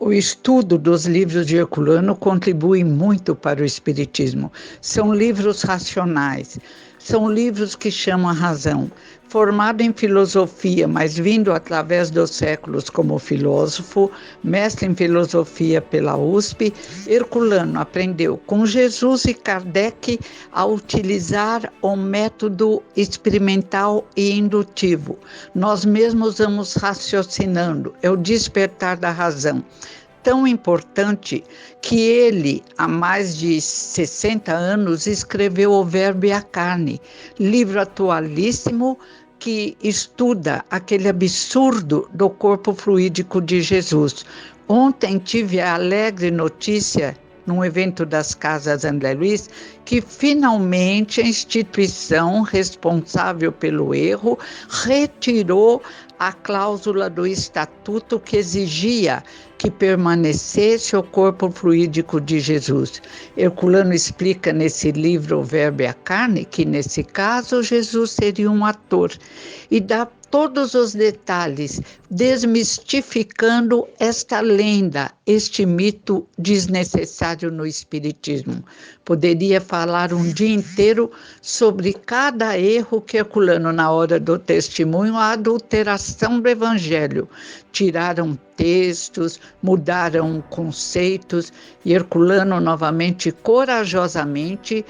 O estudo dos livros de Herculano contribui muito para o Espiritismo. São livros racionais, são livros que chamam a razão. Formado em filosofia, mas vindo através dos séculos como filósofo, mestre em filosofia pela USP, Herculano aprendeu com Jesus e Kardec a utilizar o método experimental e indutivo. Nós mesmos vamos raciocinando, é o despertar da razão. Tão importante que ele, há mais de 60 anos, escreveu O Verbo e a Carne, livro atualíssimo que estuda aquele absurdo do corpo fluídico de Jesus. Ontem tive a alegre notícia, num evento das Casas André Luiz, que finalmente a instituição responsável pelo erro retirou a cláusula do estatuto que exigia que permanecesse o corpo fluídico de Jesus. Herculano explica nesse livro O Verbo e a Carne que, nesse caso, Jesus seria um ator e dá todos os detalhes, desmistificando esta lenda, este mito desnecessário no Espiritismo. Poderia falar um dia inteiro sobre cada erro que Herculano, na hora do testemunho, a adulteração do Evangelho. Tiraram textos, mudaram conceitos, e Herculano, novamente, corajosamente,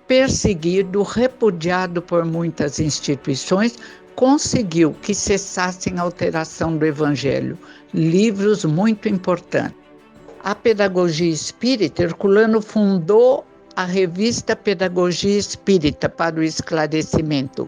perseguido, repudiado por muitas instituições, conseguiu que cessassem a alteração do Evangelho. Livros muito importantes. A pedagogia espírita, Herculano fundou a revista Pedagogia Espírita para o esclarecimento.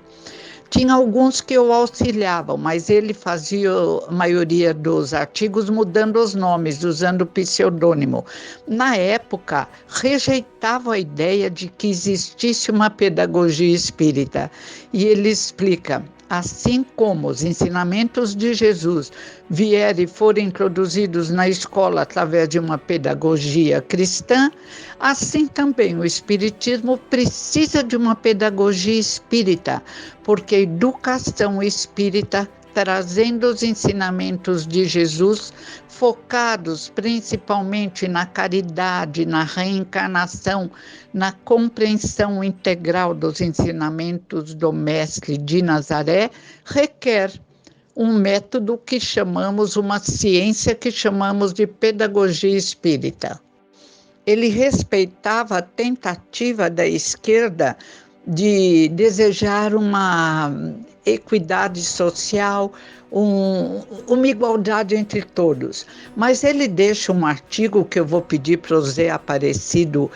Tinha alguns que o auxiliavam, mas ele fazia a maioria dos artigos mudando os nomes, usando pseudônimo. Na época, rejeitava a ideia de que existisse uma pedagogia espírita. E ele explica: assim como os ensinamentos de Jesus vieram e foram introduzidos na escola através de uma pedagogia cristã, assim também o Espiritismo precisa de uma pedagogia espírita, porque a educação espírita, trazendo os ensinamentos de Jesus, focados principalmente na caridade, na reencarnação, na compreensão integral dos ensinamentos do Mestre de Nazaré, requer um método que chamamos, uma ciência que chamamos de pedagogia espírita. Ele respeitava a tentativa da esquerda de desejar uma equidade social, uma igualdade entre todos. Mas ele deixa um artigo que eu vou pedir para o Zé Aparecido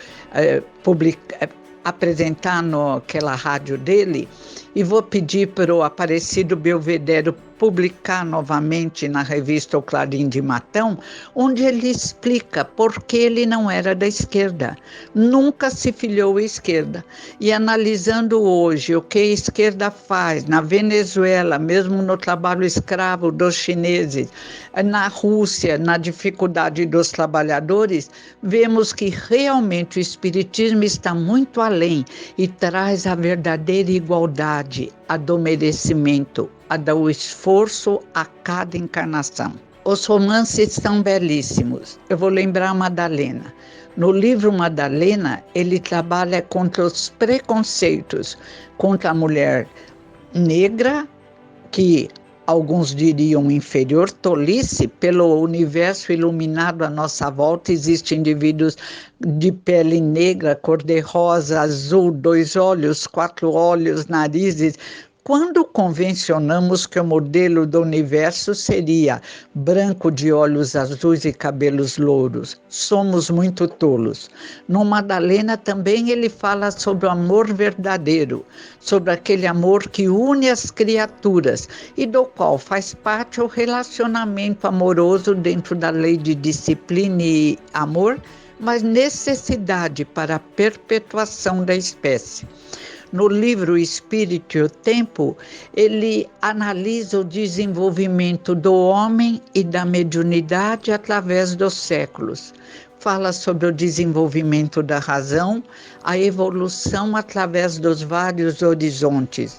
apresentar naquela rádio dele, e vou pedir para o Aparecido Belvedere publicar novamente na revista O Clarim de Matão, onde ele explica por que ele não era da esquerda, nunca se filiou à esquerda. E analisando hoje o que a esquerda faz na Venezuela, mesmo no trabalho escravo dos chineses, na Rússia, na dificuldade dos trabalhadores, vemos que realmente o Espiritismo está muito além e traz a verdadeira igualdade, a do merecimento, a do esforço a cada encarnação. Os romances são belíssimos. Eu vou lembrar Madalena. No livro Madalena, ele trabalha contra os preconceitos, contra a mulher negra, que alguns diriam inferior, tolice. Pelo universo iluminado à nossa volta, existem indivíduos de pele negra, cor-de-rosa, azul, 2 olhos, 4 olhos, narizes. Quando convencionamos que o modelo do universo seria branco de olhos azuis e cabelos louros, somos muito tolos. No Madalena também ele fala sobre o amor verdadeiro, sobre aquele amor que une as criaturas e do qual faz parte o relacionamento amoroso dentro da lei de disciplina e amor, mas necessidade para a perpetuação da espécie. No livro Espírito e o Tempo, ele analisa o desenvolvimento do homem e da mediunidade através dos séculos. Fala sobre o desenvolvimento da razão, a evolução através dos vários horizontes.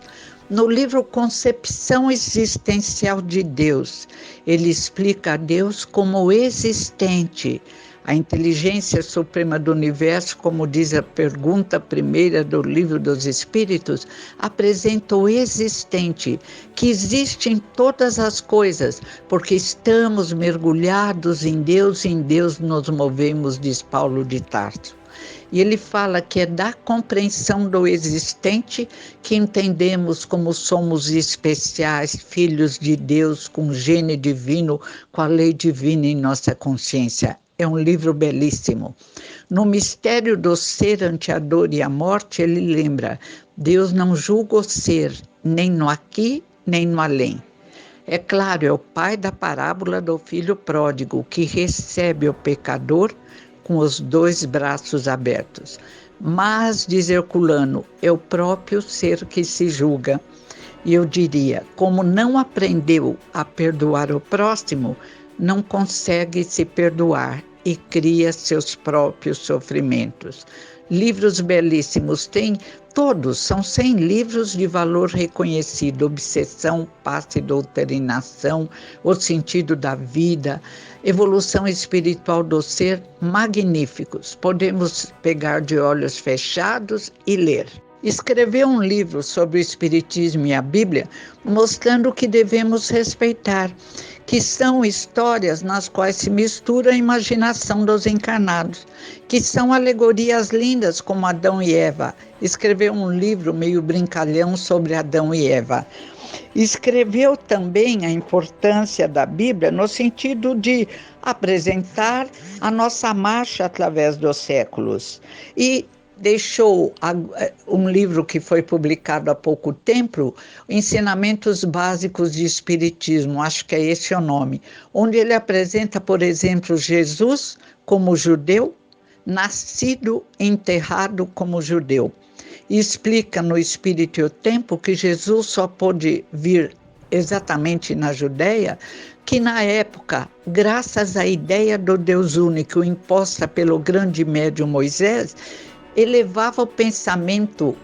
No livro Concepção Existencial de Deus, ele explica a Deus como existente. A inteligência suprema do universo, como diz a pergunta primeira do Livro dos Espíritos, apresenta o existente, que existe em todas as coisas, porque estamos mergulhados em Deus nos movemos, diz Paulo de Tarso. E ele fala que é da compreensão do existente que entendemos como somos especiais, filhos de Deus, com gene divino, com a lei divina em nossa consciência. É um livro belíssimo. No mistério do ser ante a dor e a morte, ele lembra: Deus não julga o ser, nem no aqui, nem no além. É claro, é o pai da parábola do filho pródigo, que recebe o pecador com os dois braços abertos. Mas, diz Herculano, é o próprio ser que se julga. E eu diria, como não aprendeu a perdoar o próximo, não consegue se perdoar e cria seus próprios sofrimentos. Livros belíssimos tem, todos, são 100 livros de valor reconhecido: Obsessão, Passe e Doutrinação, O Sentido da Vida, Evolução Espiritual do Ser, magníficos. Podemos pegar de olhos fechados e ler. Escreveu um livro sobre o Espiritismo e a Bíblia, mostrando que devemos respeitar, que são histórias nas quais se mistura a imaginação dos encarnados, que são alegorias lindas como Adão e Eva. Escreveu um livro meio brincalhão sobre Adão e Eva. Escreveu também a importância da Bíblia no sentido de apresentar a nossa marcha através dos séculos. E deixou um livro que foi publicado há pouco tempo, Ensinamentos Básicos de Espiritismo, acho que é esse o nome, onde ele apresenta, por exemplo, Jesus como judeu, nascido e enterrado como judeu. E explica no Espírito e o Tempo que Jesus só pôde vir exatamente na Judéia, que na época, graças à ideia do Deus único imposta pelo grande médium Moisés, elevava o pensamento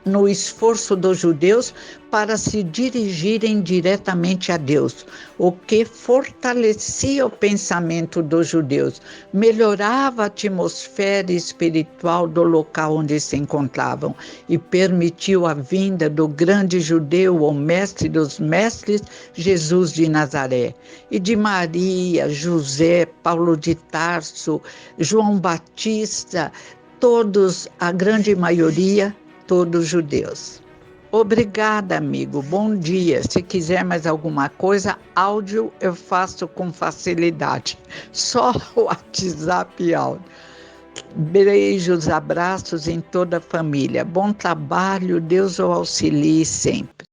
no esforço dos judeus para se dirigirem diretamente a Deus, o que fortalecia o pensamento dos judeus, melhorava a atmosfera espiritual do local onde se encontravam e permitiu a vinda do grande judeu, o mestre dos mestres, Jesus de Nazaré, e de Maria, José, Paulo de Tarso, João Batista, todos, a grande maioria, todos judeus. Obrigada, amigo. Bom dia. Se quiser mais alguma coisa, áudio eu faço com facilidade. Só o WhatsApp e áudio. Beijos, abraços em toda a família. Bom trabalho. Deus o auxilie sempre.